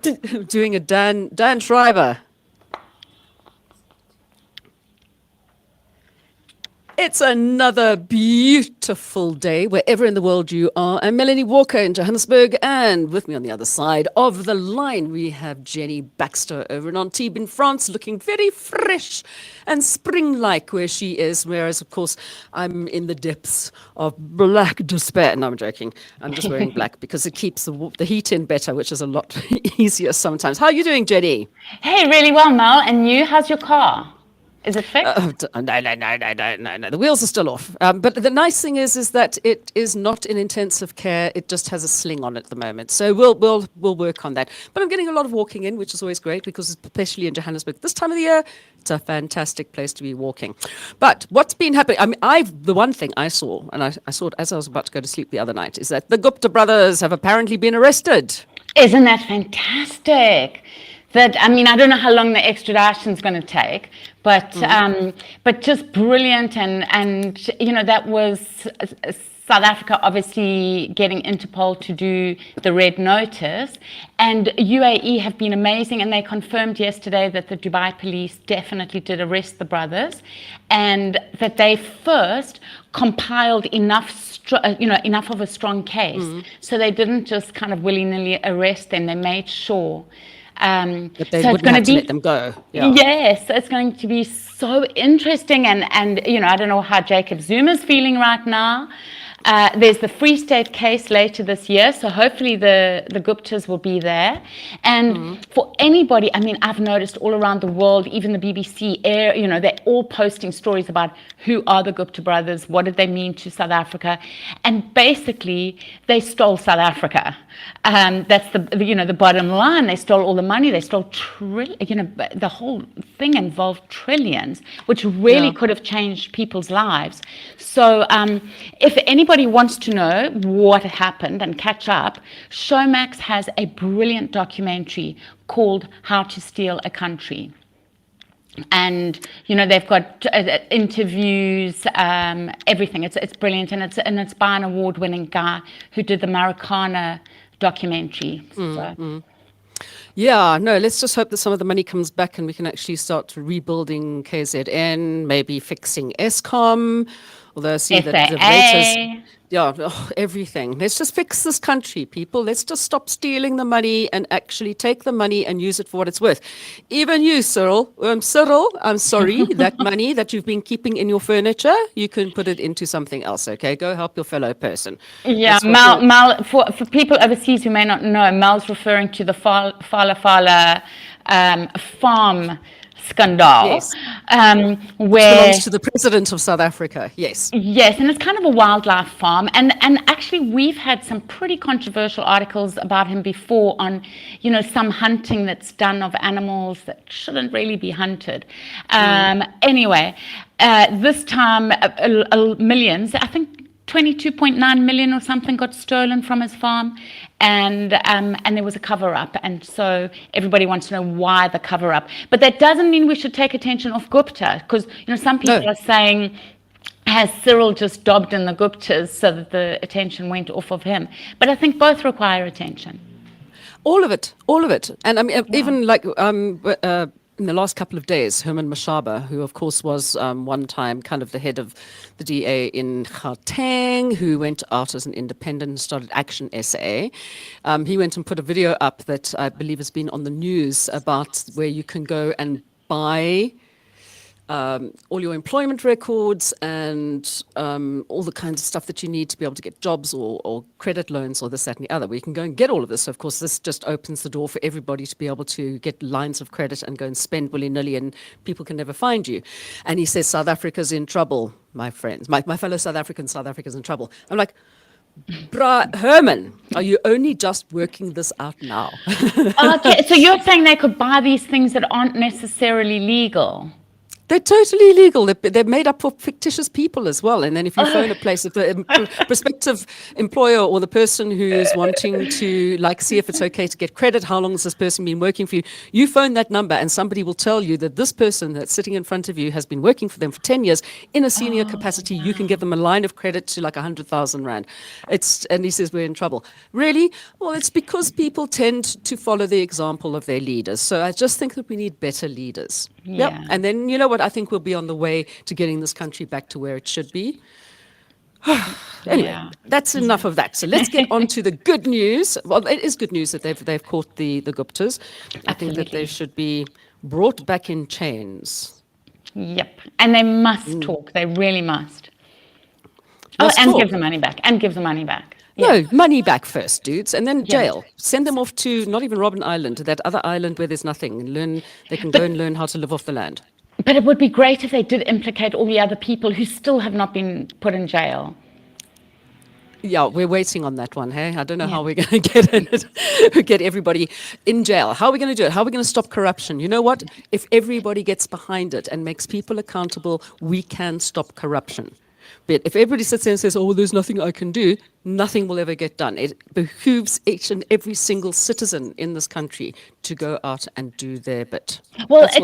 doing a Dan Schreiber. It's another beautiful day wherever in the world you are. I'm Melanie Walker in Johannesburg, and with me on the other side of the line, we have Jenni Baxter over in Antibes in France, looking very fresh and spring-like where she is, whereas, of course, I'm in the depths of black despair. No, I'm joking. I'm just wearing black because it keeps the heat in better, which is a lot easier sometimes. How are you doing, Jenni? Hey, really well, Mel. And you? How's your car? Is it fixed? No. The wheels are still off. But the nice thing is that it is not in intensive care. It just has a sling on it at the moment. So we'll work on that. But I'm getting a lot of walking in, which is always great because especially in Johannesburg this time of the year, it's a fantastic place to be walking. But what's been happening? I mean, the one thing I saw, and I saw it as I was about to go to sleep the other night, is that the Gupta brothers have apparently been arrested. Isn't that fantastic? I mean, I don't know how long the extradition is going to take, but just brilliant, and that was South Africa obviously getting Interpol to do the red notice, and UAE have been amazing, and they confirmed yesterday that the Dubai police definitely did arrest the brothers, and that they first compiled enough of a strong case, so they didn't just kind of willy-nilly arrest them. They made sure. But they wouldn't have to let them go. Yeah. Yes, it's going to be so interesting, and I don't know how Jacob Zuma's feeling right now. There's the Free State case later this year, so hopefully the Guptas will be there. And for anybody, I mean, I've noticed all around the world, even the BBC, they're all posting stories about who are the Gupta brothers, what did they mean to South Africa, and basically they stole South Africa. That's the bottom line. They stole all the money. They stole the whole thing involved trillions, which really could have changed people's lives. So if anybody wants to know what happened and catch up, Showmax has a brilliant documentary called How to Steal a Country. And they've got interviews, everything. It's brilliant, and it's by an award-winning guy who did the Marikana documentary. Yeah, no, let's just hope that some of the money comes back and we can actually start rebuilding KZN, maybe fixing Eskom, although I see that the voters, everything. Let's just fix this country, people. Let's just stop stealing the money and actually take the money and use it for what it's worth. Even you, Cyril, I'm sorry, that money that you've been keeping in your furniture, you can put it into something else, okay? Go help your fellow person. Yeah, Mal, for people overseas who may not know, Mal's referring to the Fala farm scandal, yes. Where belongs to the president of South Africa. Yes, and it's kind of a wildlife farm, and actually we've had some pretty controversial articles about him before on some hunting that's done of animals that shouldn't really be hunted. Anyway, this time millions, I think 22.9 million or something got stolen from his farm, and there was a cover-up, and so everybody wants to know why the cover-up. But that doesn't mean we should take attention off Gupta, because some people are saying, has Cyril just dobbed in the Guptas so that the attention went off of him? But I think both require attention. All of it. And I mean, even like in the last couple of days, Herman Mashaba, who of course was one time kind of the head of the DA in Gauteng, who went out as an independent and started Action SA. He went and put a video up that I believe has been on the news about where you can go and buy all your employment records and all the kinds of stuff that you need to be able to get jobs or credit loans or this, that, and the other. We can go and get all of this. So of course, this just opens the door for everybody to be able to get lines of credit and go and spend willy-nilly, and people can never find you. And he says, South Africa's in trouble, my friends. My fellow South Africa's in trouble. I'm like, Herman, are you only just working this out now? Okay, so you're saying they could buy these things that aren't necessarily legal? They're totally illegal. They're made up for fictitious people as well. And then if you phone a place, if the prospective employer or the person who is wanting to see if it's okay to get credit, how long has this person been working for you, you phone that number and somebody will tell you that this person that's sitting in front of you has been working for them for 10 years in a senior capacity. You can give them a line of credit to 100,000 Rand. And he says, we're in trouble. Really? Well, it's because people tend to follow the example of their leaders. So I just think that we need better leaders. Yeah. Yep. And then, you know what, I think we'll be on the way to getting this country back to where it should be. Anyway, that's enough of that. So let's get on to the good news. Well, it is good news that they've caught the Guptas. I think that they should be brought back in chains. Yep. And they must talk. They really must. Give the money back. And give the money back. No, money back first, dudes, and then jail. Send them off to not even Robben Island, to that other island where there's nothing, and they can go and learn how to live off the land. But it would be great if they did implicate all the other people who still have not been put in jail. Yeah, we're waiting on that one, hey? I don't know how we're going to get everybody in jail. How are we going to do it? How are we going to stop corruption? You know what? If everybody gets behind it and makes people accountable, we can stop corruption. But if everybody sits there and says, there's nothing I can do, nothing will ever get done. It behooves each and every single citizen in this country to go out and do their bit. Well, it's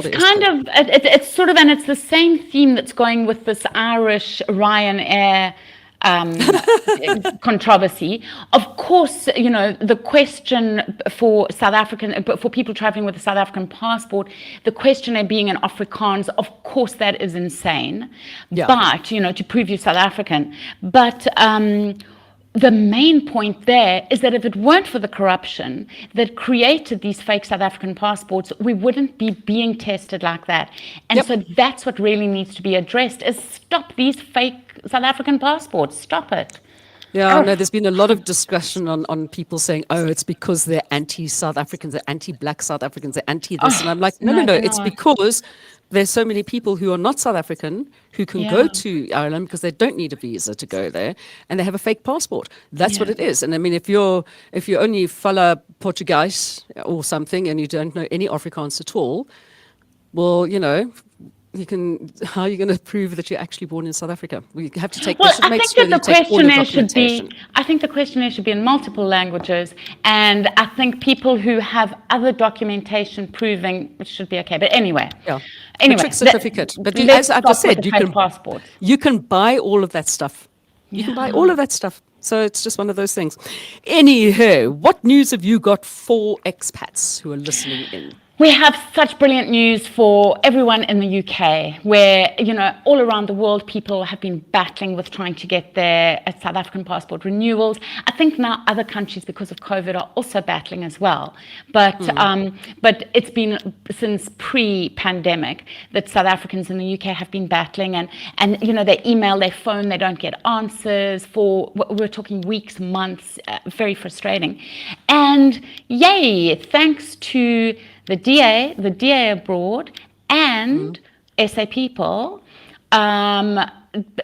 sort of, and it's the same theme that's going with this Irish Ryanair controversy. Of course, the question for South African, for people traveling with a South African passport, the questionnaire being in Afrikaans, of course, that is insane. Yeah. But, to prove you're South African. But the main point there is that if it weren't for the corruption that created these fake South African passports, we wouldn't be being tested like that. And so that's what really needs to be addressed, is stop these fake South African passports. Stop it. Yeah, no, there's been a lot of discussion on people saying, it's because they're anti-South Africans, they're anti-black South Africans, they're anti-this. And I'm like, no, it's because there's so many people who are not South African who can go to Ireland because they don't need a visa to go there, and they have a fake passport. That's what it is. And I mean, if you're only fala Portuguese or something and you don't know any Afrikaans at all, well, how are you going to prove that you're actually born in South Africa? We have to take. Well, I think that the questionnaire should be. I think the questionnaire should be in multiple languages, and I think people who have other documentation proving it should be okay. But anyway, matric certificate. But as I've just said, you can buy all of that stuff. You can buy all of that stuff. So it's just one of those things. Anyhow, what news have you got for expats who are listening in? We have such brilliant news for everyone in the UK, where, all around the world, people have been battling with trying to get their South African passport renewals. I think now other countries, because of COVID, are also battling as well. But it's been since pre-pandemic that South Africans in the UK have been battling, and they email, they phone, they don't get answers for, we're talking weeks, months, very frustrating. And yay, thanks to the DA abroad, and SAPeople,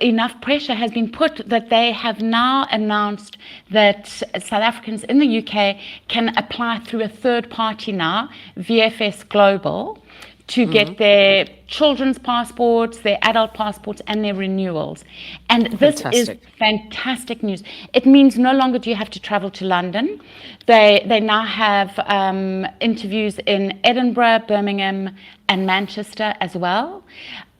enough pressure has been put that they have now announced that South Africans in the UK can apply through a third party now, VFS Global, to get their children's passports, their adult passports, and their renewals. And this is fantastic news. It means no longer do you have to travel to London. They now have interviews in Edinburgh, Birmingham, and Manchester as well.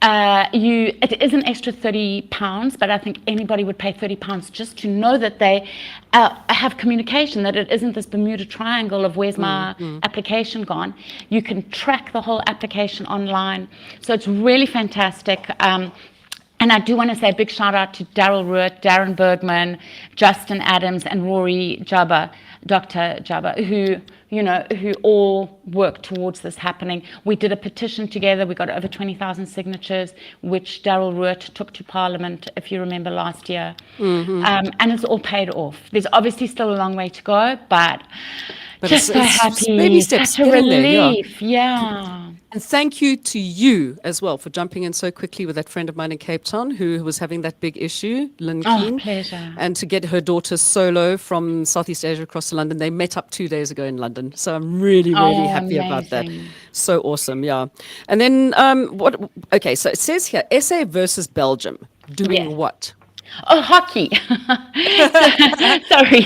It is an extra £30, but I think anybody would pay £30 just to know that they have communication, that it isn't this Bermuda Triangle of where's my application gone. You can track the whole application online. So it's really fantastic. And I do want to say a big shout out to Daryl Ruert, Darren Bergman, Justin Adams, and Rory Jabba, Dr. Jabba, who all work towards this happening. We did a petition together. We got over 20,000 signatures, which Daryl Ruert took to Parliament, if you remember, last year. And it's all paid off. There's obviously still a long way to go, but just so happy. Baby steps. Such a relief. Yeah. And thank you to you as well for jumping in so quickly with that friend of mine in Cape Town who was having that big issue, Lynn Oh, Keane. pleasure. And to get her daughter solo from Southeast Asia across to London. They met up 2 days ago in London. So I'm really, really Oh, happy about that. amazing. So awesome, yeah. And then, okay, so it says here, SA versus Belgium. Doing Yes. what? Oh, hockey. Sorry.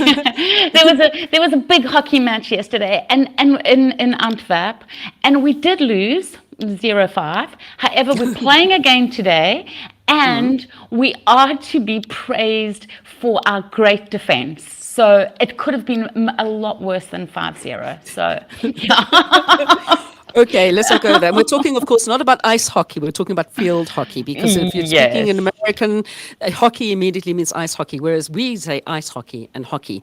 There was a big hockey match yesterday and in Antwerp, and we did lose 0-5. However, we're playing again today, and we are to be praised for our great defense. So it could have been a lot worse than 5-0. So yeah. Okay, let's not go there. We're talking, of course, not about ice hockey. We're talking about field hockey because if you're speaking in Yes. American, hockey immediately means ice hockey, whereas we say ice hockey and hockey.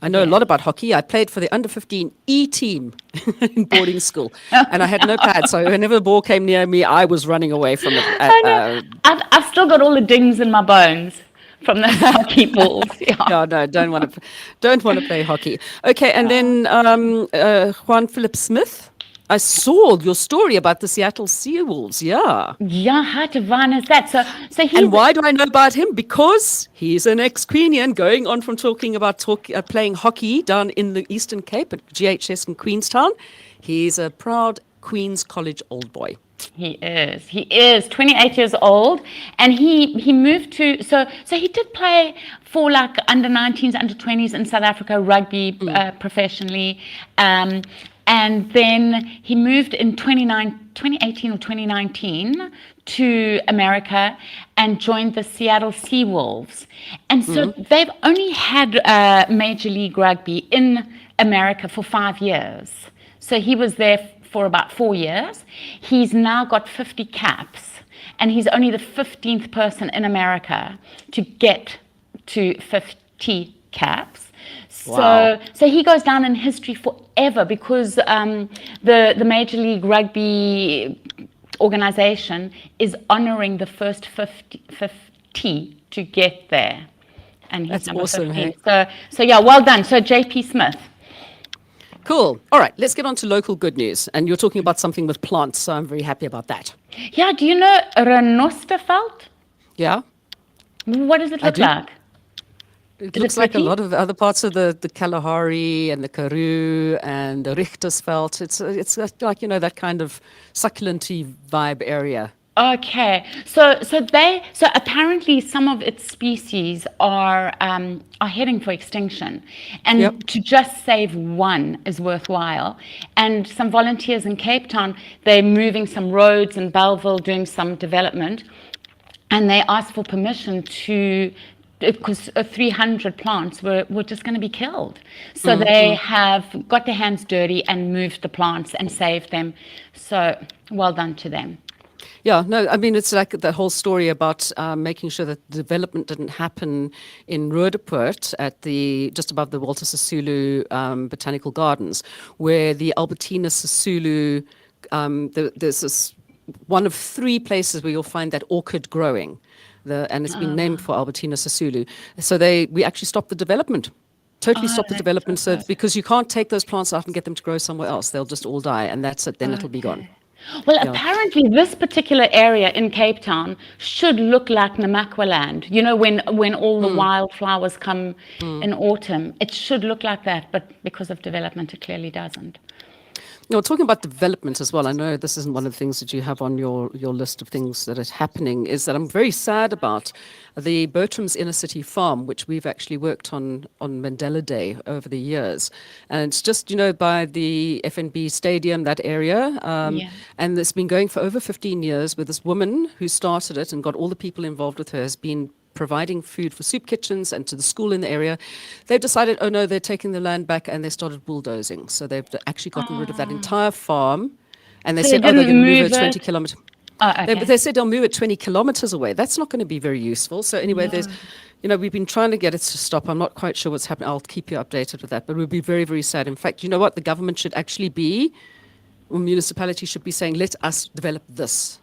I know a lot about hockey. I played for the under 15 E team in boarding school, and I had no pads. So whenever the ball came near me, I was running away from it. I know. I've still got all the dings in my bones from the hockey balls. Yeah. No, no, don't want to play hockey. Okay, and then Juan Philip Smith. I saw your story about the Seattle Seawolves. Yeah. Yeah, how divine is that? So he's And why do I know about him? Because he's an ex-Queenian, going on from talking about playing hockey down in the Eastern Cape at GHS in Queenstown. He's a proud Queen's College old boy. He is 28 years old, and he moved to so he did play for like under 19s, under 20s in South Africa, rugby professionally, and then he moved in 2018 or 2019 to America and joined the Seattle Seawolves. And so they've only had Major League Rugby in America for 5 years. So he was there for about 4 years. He's now got 50 caps, and he's only the 15th person in America to get to 50 caps. Wow. So he goes down in history forever because the Major League Rugby organization is honoring the first 50 to get there. And he's That's number awesome, 15. hey? So yeah, well done. So JP Smith. Cool. All right, let's get on to local good news. And you're talking about something with plants, so I'm very happy about that. Yeah, do you know Renosterveld? Yeah? What does it look do. like? It Is looks it like a pretty? lot of other parts of the Kalahari and the Karoo and the Richtersveld. It's like, that kind of succulent-y vibe area. Okay, so apparently some of its species are heading for extinction, and Yep. to just save one is worthwhile. And some volunteers in Cape Town, they're moving some roads in Belleville, doing some development, and they asked for permission to. Because 300 plants were just going to be killed. So they have got their hands dirty and moved the plants and saved them. So well done to them. Yeah, no, I mean, it's like the whole story about making sure that development didn't happen in Roodepoort at just above the Walter Sisulu Botanical Gardens, where the Albertina Sisulu, there's this one of 3 places where you'll find that orchid growing. And it's been named for Albertina Sisulu. So we actually stopped the development. Totally stopped the that's development. so So because you can't take those plants out and get them to grow somewhere else, they'll just all die, and that's it. Then it'll be gone. Well, apparently this particular area in Cape Town should look like Namakwa, when all the wildflowers come in autumn. It should look like that, but because of development, it clearly doesn't. Talking about development as well, I know this isn't one of the things that you have on your list of things that are happening, is that I'm very sad about the Bertrams inner city farm, which we've actually worked on Mandela Day over the years. And it's just, by the FNB Stadium, that area. And it's been going for over 15 years, where this woman who started it and got all the people involved with her has been providing food for soup kitchens and to the school in the area. They've decided, oh no, they're taking the land back, and they started bulldozing. So they've actually gotten rid of that entire farm. And they So said, they they're going to didn't move move it 20 it? kilometers. Oh, okay. They said they'll move it 20 kilometers away. That's not going to be very useful. So anyway, we've been trying to get it to stop. I'm not quite sure what's happening. I'll keep you updated with that. But it would be very, very sad. In fact, you know what? The government should actually or municipality should be saying, let us develop this.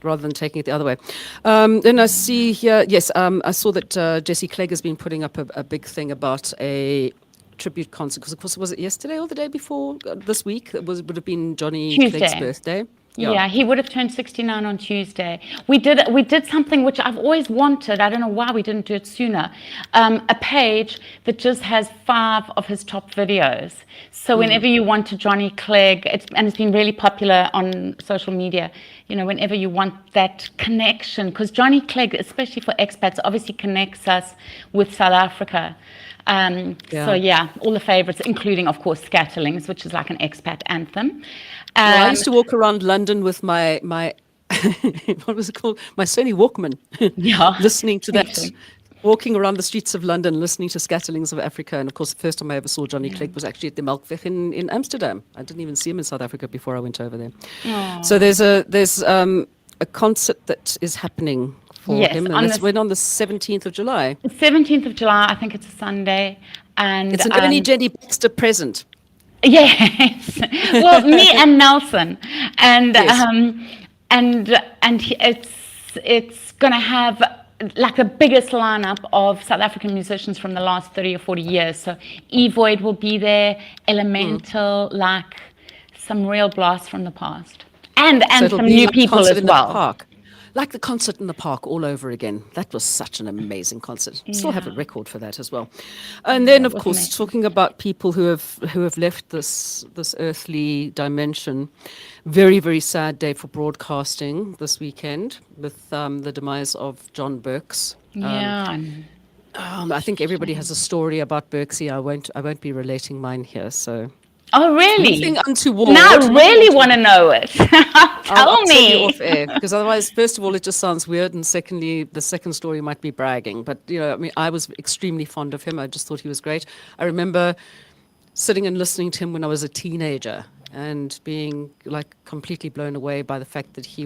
Rather than taking it the other way. Then I see here, yes, I saw that Jessie Clegg has been putting up a big thing about a tribute concert, because of course, was it yesterday or the day before this week? Would have been Johnny Tuesday. Clegg's birthday. Yeah, he would have turned 69 on Tuesday. We did something which I've always wanted. I don't know why we didn't do it sooner. A page that just has 5 of his top videos. So whenever you want a Johnny Clegg, and it's been really popular on social media, you know, whenever you want that connection, because Johnny Clegg, especially for expats, obviously connects us with South Africa. So yeah, all the favorites, including, of course, Scatterlings, which is like an expat anthem. Well, I used to walk around London with my what was it called? My Sony Walkman. Yeah. Listening to that. Amazing. Walking around the streets of London, listening to Scatterlings of Africa. And of course, the first time I ever saw Johnny Clegg was actually at the Melkweg in Amsterdam. I didn't even see him in South Africa before I went over there. Aww. So there's a concert that is happening for him. And it's on the 17th of July. The 17th of July, I think it's a Sunday. And It's an only Jenni Baxter present. Yes. Well, me and Nelson. And Yes. it's going to have like the biggest lineup of South African musicians from the last 30 or 40 years. So Evoid will be there, Elemental, like some real blasts from the past. And So it'll some be new like people concert as in the well. park. Like the concert in the park all over again. That was such an amazing concert. Still have a record for that as well. And then, of was course, amazing. talking about people who have left this earthly dimension. Very, very sad day for broadcasting this weekend with the demise of John Burks. Yeah. I think everybody has a story about Berksy. I won't be relating mine here. So Oh, really? nothing untoward. Now I really want to know it. I'll Tell tell you me. off air, because otherwise, first of all, it just sounds weird, and secondly, the second story might be bragging. But you know, I mean, I was extremely fond of him. I just thought he was great. I remember sitting and listening to him when I was a teenager, and being like completely blown away by the fact that he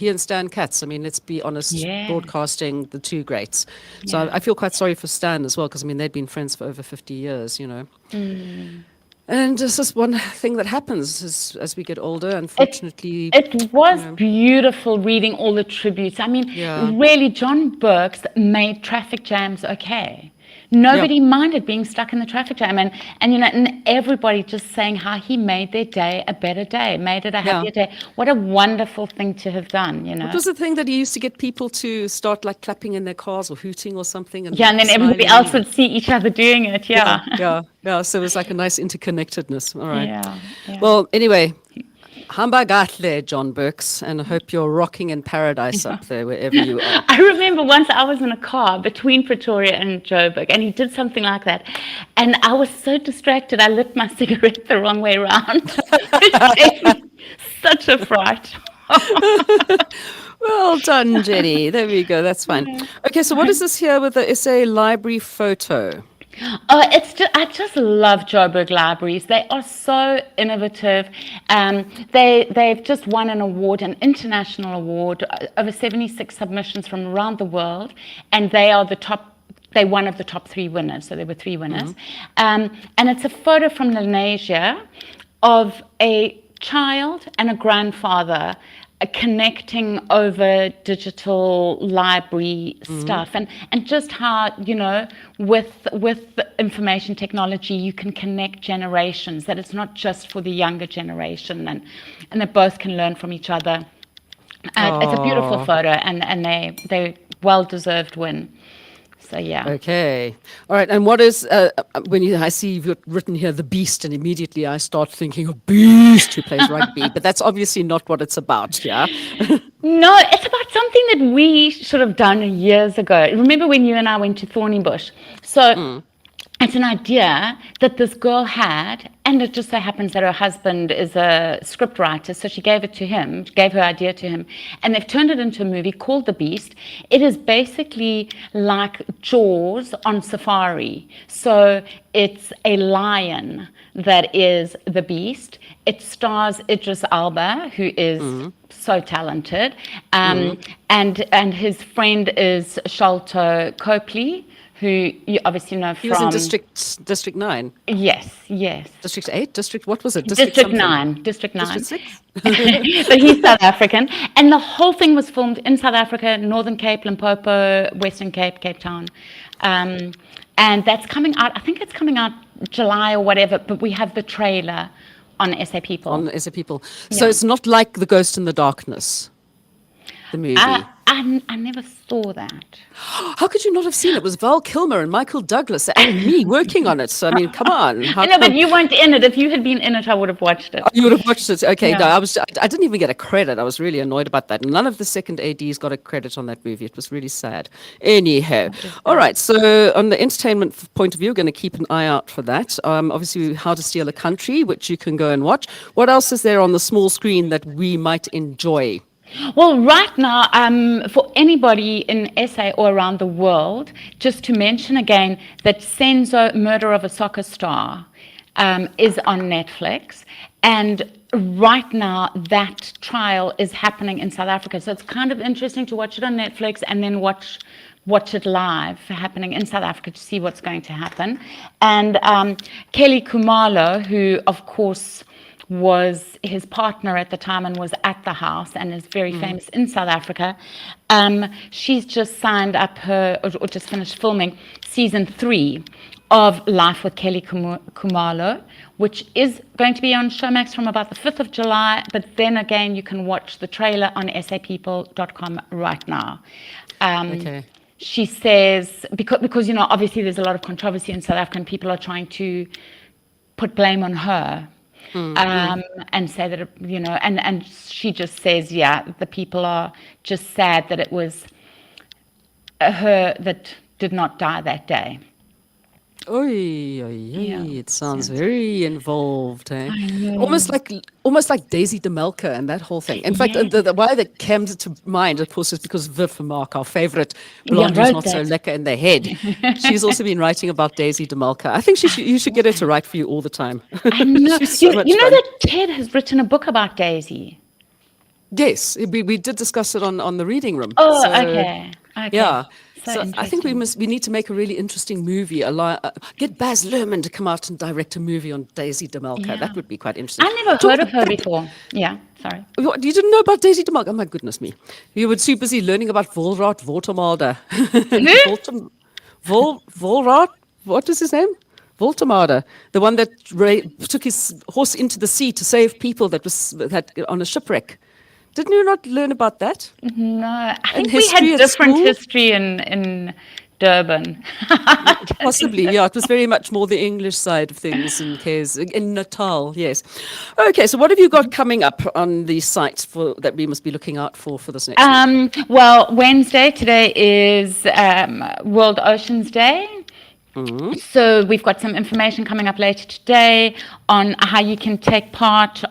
and Stan Katz. I mean, let's be honest, Yeah. broadcasting the two greats. So Yeah. I feel quite sorry for Stan as well, because I mean, they'd been friends for over 50 years, you know. And it's just one thing that happens as we get older, unfortunately. It was beautiful reading all the tributes. I mean, Yeah. really, John Burks made traffic jams okay. Nobody minded being stuck in the traffic jam, and you know, and everybody just saying how he made their day a better day, made it a happier day. What a wonderful thing to have done, you know. What was the thing that he used to get people to start like clapping in their cars or hooting or something? Yeah, and then everybody smiling? else would see each other doing it. Yeah. Yeah. So it was like a nice interconnectedness. All right. Yeah. Well, anyway, hamba gatle, John Burks, and I hope you're rocking in paradise up there wherever you are. I remember once I was in a car between Pretoria and Joburg, and he did something like that. And I was so distracted, I lit my cigarette the wrong way around. It gave me such a fright. Well done, Jenny. There we go. That's fine. Okay, so what is this here with the SA library photo? I just love Joburg libraries. They are so innovative. They've just won an award, an international award, over 76 submissions from around the world, and they are they're one of the top 3 winners. So there were 3 winners. And it's a photo from Malaysia of a child and a grandfather connecting over digital library stuff, and just how, you know, with information technology you can connect generations, that it's not just for the younger generation, and they both can learn from each other. It's a beautiful photo, and they well-deserved win. So yeah. Okay. All right. And what is, I see you've written here, the Beast, and immediately I start thinking of Beast who plays rugby, but that's obviously not what it's about, yeah? No, it's about something that we should have done years ago. Remember when you and I went to Thorningbush? So it's an idea that this girl had, and it just so happens that her husband is a script writer, so she gave her idea to him, and they've turned it into a movie called The Beast. It is basically like Jaws on safari. So it's a lion that is the Beast. It stars Idris Elba, who is so talented, and his friend is Sholto Copley, who you obviously know from... He was in District 9. Yes. District 8? What was it? District 9. District 6? But he's South African. And the whole thing was filmed in South Africa, Northern Cape, Limpopo, Western Cape, Cape Town. And that's coming out, I think it's coming out July or whatever, but we have the trailer on SAPeople. On SAPeople. So it's not like The Ghost in the Darkness, the movie. I never saw that. How could you not have seen it? It was Val Kilmer and Michael Douglas and me working on it. So, I mean, come on. I know, but you weren't in it. If you had been in it, I would have watched it. You would have watched it. Okay, Yeah. no, I didn't even get a credit. I was really annoyed about that. None of the second ADs got a credit on that movie. It was really sad. Anyhow, all right. So on the entertainment point of view, we're going to keep an eye out for that. Obviously, How to Steal a Country, which you can go and watch. What else is there on the small screen that we might enjoy? Well, right now, for anybody in SA or around the world, just to mention again that Senzo, Murder of a Soccer Star, is on Netflix. And right now, that trial is happening in South Africa. So it's kind of interesting to watch it on Netflix and then watch it live happening in South Africa to see what's going to happen. And Kelly Khumalo, who, of course, was his partner at the time and was at the house and is very famous in South Africa. She's just signed up or just finished filming season 3 of Life with Kelly Khumalo, which is going to be on Showmax from about the 5th of July. But then again, you can watch the trailer on sapeople.com right now. Okay. She says, because, obviously there's a lot of controversy in South Africa and people are trying to put blame on her. And say that, and she just says, the people are just sad that it was her that did not die that day. Oy, it sounds very involved. Eh? I know. Almost like Daisy DeMelka and that whole thing. In fact, the why that came to mind, of course, is because Viv Vermaak, our favorite blonde who's not so lekker in the head, she's also been writing about Daisy DeMelka. I think you should get her to write for you all the time. I know. She's so much you know fun. that Ted has written a book about Daisy? Yes, we did discuss it on the reading room. Oh, So, okay. Yeah. So So I think interesting. we need to make a really interesting movie. Get Baz Luhrmann to come out and direct a movie on Daisy DeMelka. Yeah. That would be quite interesting. I never heard of her before. Yeah, sorry. What, you didn't know about Daisy DeMelka? Oh my goodness me! You were too busy learning about Volraad Woltemarde. Volraad, what is his name? Voltemarde, the one that took his horse into the sea to save people that on a shipwreck. Didn't you not learn about that? No, I And think we history had at different school? history in Durban. Possibly, yeah. It was very much more the English side of things in Natal, yes. Okay, so what have you got coming up on the site that we must be looking out for this next week? Well, Wednesday today is World Oceans Day. So we've got some information coming up later today on how you can take part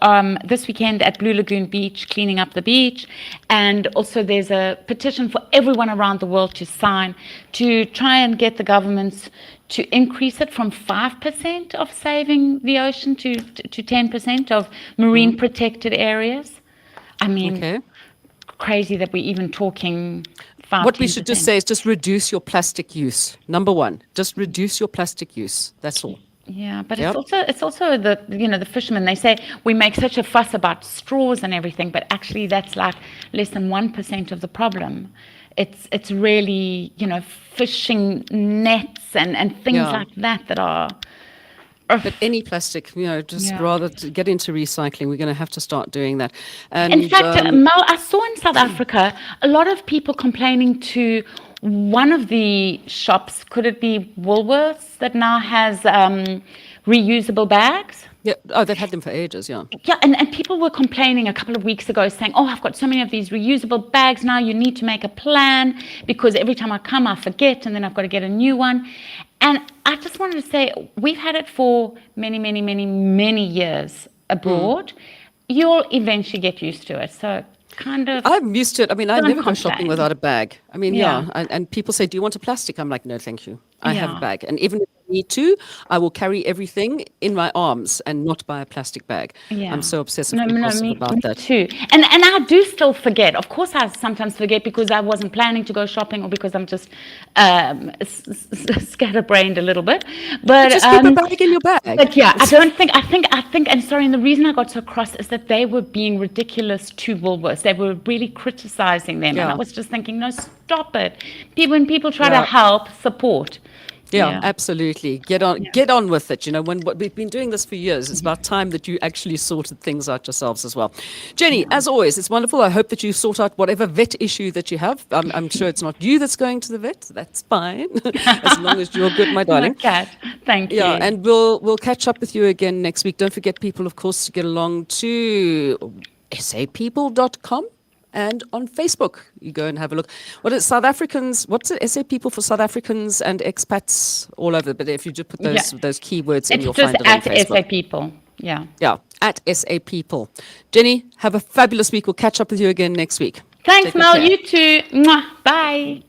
this weekend at Blue Lagoon Beach, cleaning up the beach. And also there's a petition for everyone around the world to sign to try and get the governments to increase it from 5% of saving the ocean to 10% of marine protected areas. I mean, Okay. crazy that we're even talking 5 What we should just 10%. say is just reduce your plastic use. Number one, just reduce your plastic use. That's all. Yeah, but Yep. it's also the fishermen. They say we make such a fuss about straws and everything, but actually that's like less than 1% of the problem. It's really fishing nets and things Yeah. like that are. But any plastic, just Yeah. rather to get into recycling. We're going to have to start doing that. And In fact, Mel, I saw in South Africa a lot of people complaining to one of the shops. Could it be Woolworths that now has reusable bags? yeah, they've had them for ages. Yeah. Yeah, and people were complaining a couple of weeks ago saying, oh, I've got so many of these reusable bags now, you need to make a plan because every time I come, I forget, and then I've got to get a new one. And I just wanted to say, we've had it for many, many, many, many years abroad. You'll eventually get used to it. So kind of... I'm used to it. I mean, I Don't never go shopping complain. without a bag. I mean, Yeah. And people say, do you want a plastic? I'm like, no, thank you. I have Yeah. a bag. And even if I need to, I will carry everything in my arms and not buy a plastic bag. Yeah. I'm so obsessive compulsive about me that. too. And I do still forget. Of course, I sometimes forget because I wasn't planning to go shopping or because I'm just scatterbrained a little bit. But Just keep a bag in your bag. But yeah, I think, and sorry, and the reason I got so cross is that they were being ridiculous to Woolworths. They were really criticizing them. And Yeah. I was just thinking, no, stop it. When people try to Yeah. help, support. Yeah, absolutely. Get on with it. You know, what we've been doing this for years. It's about time that you actually sorted things out yourselves as well. Jenny, as always, it's wonderful. I hope that you sort out whatever vet issue that you have. I'm sure it's not you that's going to the vet. That's fine, as long as you're good, my darling. My cat. Thank you. Yeah, and we'll catch up with you again next week. Don't forget, people, of course, to get along to SAPeople.com. And on Facebook, you go and have a look. What is South Africans? What's it? SA People for South Africans and expats all over. But if you just put those keywords in, you'll find it on Facebook. It's just at SA People. Yeah. Yeah, at SA People. Jenny, have a fabulous week. We'll catch up with you again next week. Thanks, Mel. You too. Mwah. Bye.